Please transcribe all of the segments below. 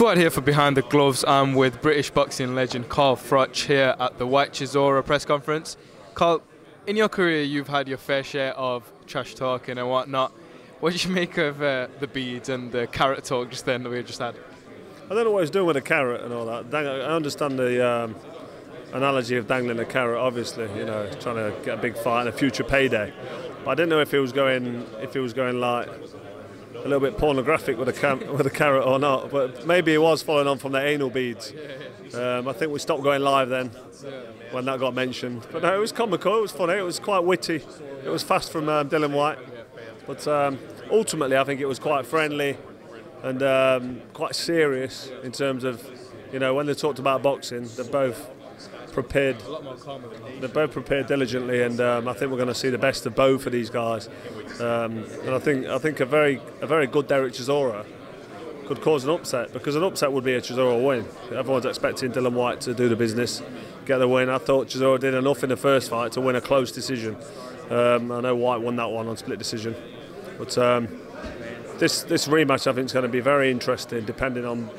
Fouad here for Behind the Gloves. I'm with British boxing legend Carl Froch here at the White Chisora press conference. Carl, in your career you've had your fair share of trash talking and whatnot. What did you make of the beads and the carrot talk just then that we just had? I don't know what he's doing with the carrot and all that. I understand the analogy of dangling a carrot, obviously, you know, trying to get a big fight and a future payday. But I didn't know if he was going like a little bit pornographic with a carrot or not. But maybe he was following on from the anal beads. I think we stopped going live then when that got mentioned. But no, it was comical. It was funny. It was quite witty. It was fast from Dylan White. But ultimately, I think it was quite friendly and quite serious in terms of, you know, when they talked about boxing, they're both prepared. They're both prepared diligently, and I think we're going to see the best of both of these guys. And I think a very good Derek Chisora could cause an upset, because an upset would be a Chisora win. Everyone's expecting Dylan White to do the business, get the win. I thought Chisora did enough in the first fight to win a close decision. I know White won that one on split decision, but this rematch I think is going to be very interesting, depending on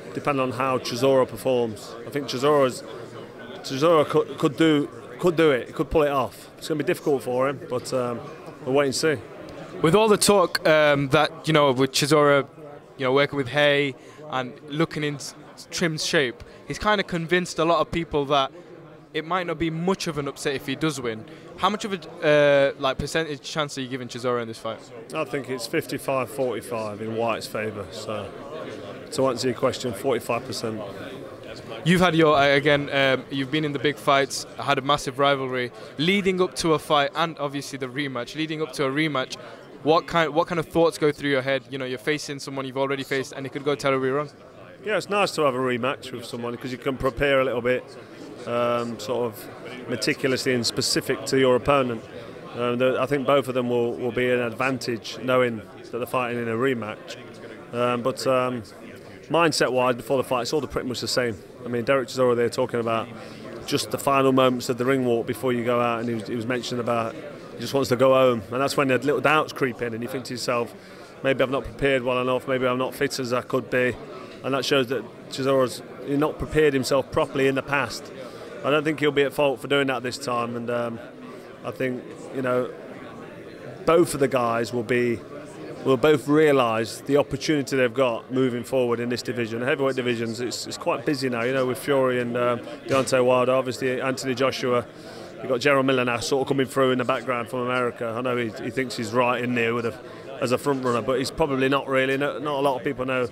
how Chisora performs. I think Chisora could do it. He could pull it off. It's going to be difficult for him, but we'll wait and see. With all the talk that, you know, with Chisora, you know, working with Hay and looking in Trim's shape, he's kind of convinced a lot of people that it might not be much of an upset if he does win. How much of a percentage chance are you giving Chisora in this fight? I think it's 55-45 in White's favour. So to answer your question, 45%. You've had your you've been in the big fights, had a massive rivalry leading up to a fight, and obviously the rematch. Leading up to a rematch, what kind of thoughts go through your head? You know, you're facing someone you've already faced, and it could go terribly wrong. Yeah, it's nice to have a rematch with someone because you can prepare a little bit, sort of meticulously and specific to your opponent. I think both of them will be an advantage knowing that they're fighting in a rematch. Mindset-wise, before the fight, it's all pretty much the same. I mean, Derek Chisora, they're talking about just the final moments of the ring walk before you go out, and he was mentioning about he just wants to go home, and that's when the little doubts creep in, and you think to yourself, maybe I've not prepared well enough, maybe I'm not fit as I could be, and that shows that Chisora's not prepared himself properly in the past. I don't think he'll be at fault for doing that this time, and I think, you know, both of the guys will both realise the opportunity they've got moving forward in this division. The heavyweight divisions, it's quite busy now, you know, with Fury and Deontay Wilder, obviously Anthony Joshua. You've got Gerald Miller now sort of coming through in the background from America. I know he thinks he's right in there as a front runner, but he's probably not really. Not a lot of people know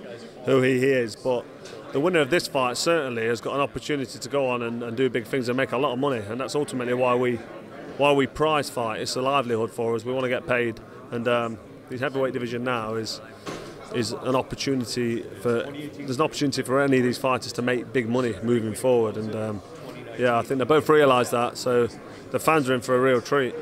who he is, but the winner of this fight certainly has got an opportunity to go on and do big things and make a lot of money, and that's ultimately why we prize fight. It's a livelihood for us. We want to get paid, and the heavyweight division now is an opportunity there's an opportunity for any of these fighters to make big money moving forward, and yeah, I think they both realise that, so the fans are in for a real treat.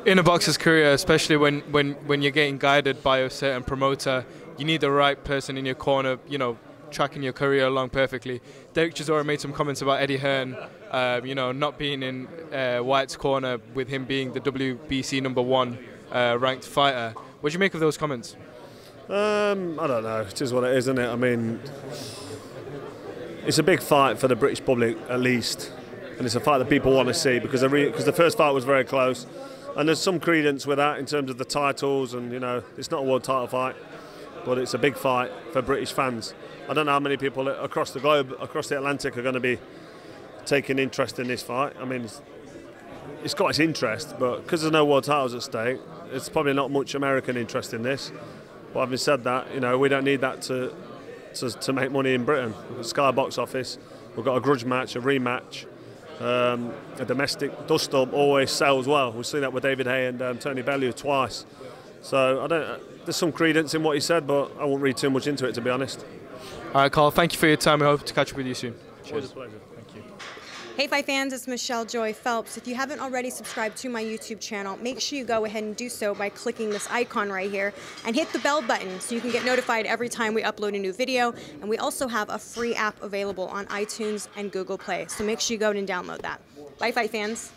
In a boxer's career, especially when you're getting guided by a certain promoter, you need the right person in your corner, you know, tracking your career along perfectly. Derek Chisora made some comments about Eddie Hearn, you know, not being in White's corner with him being the WBC #1 ranked fighter. What do you make of those comments? I don't know. It is what it is, isn't it? I mean, it's a big fight for the British public, at least, and it's a fight that people want to see because the first fight was very close, and there's some credence with that in terms of the titles, and you know, it's not a world title fight, but it's a big fight for British fans. I don't know how many people across the globe, across the Atlantic, are going to be taking interest in this fight. I mean, it's got its interest, but because there's no world titles at stake, it's probably not much American interest in this. But having said that, you know, we don't need that to make money in Britain. The Sky box office, we've got a grudge match, a rematch, a domestic dust-up always sells well. We've seen that with David Hay and Tony Bellew twice. So there's some credence in what he said, but I won't read too much into it, to be honest. All right, Carl, thank you for your time. We hope to catch up with you soon. Cheers. Always a pleasure. Thank you. Hey Fight fans, it's Michelle Joy Phelps. If you haven't already subscribed to my YouTube channel, make sure you go ahead and do so by clicking this icon right here and hit the bell button so you can get notified every time we upload a new video. And we also have a free app available on iTunes and Google Play, so make sure you go and download that. Bye Fight fans.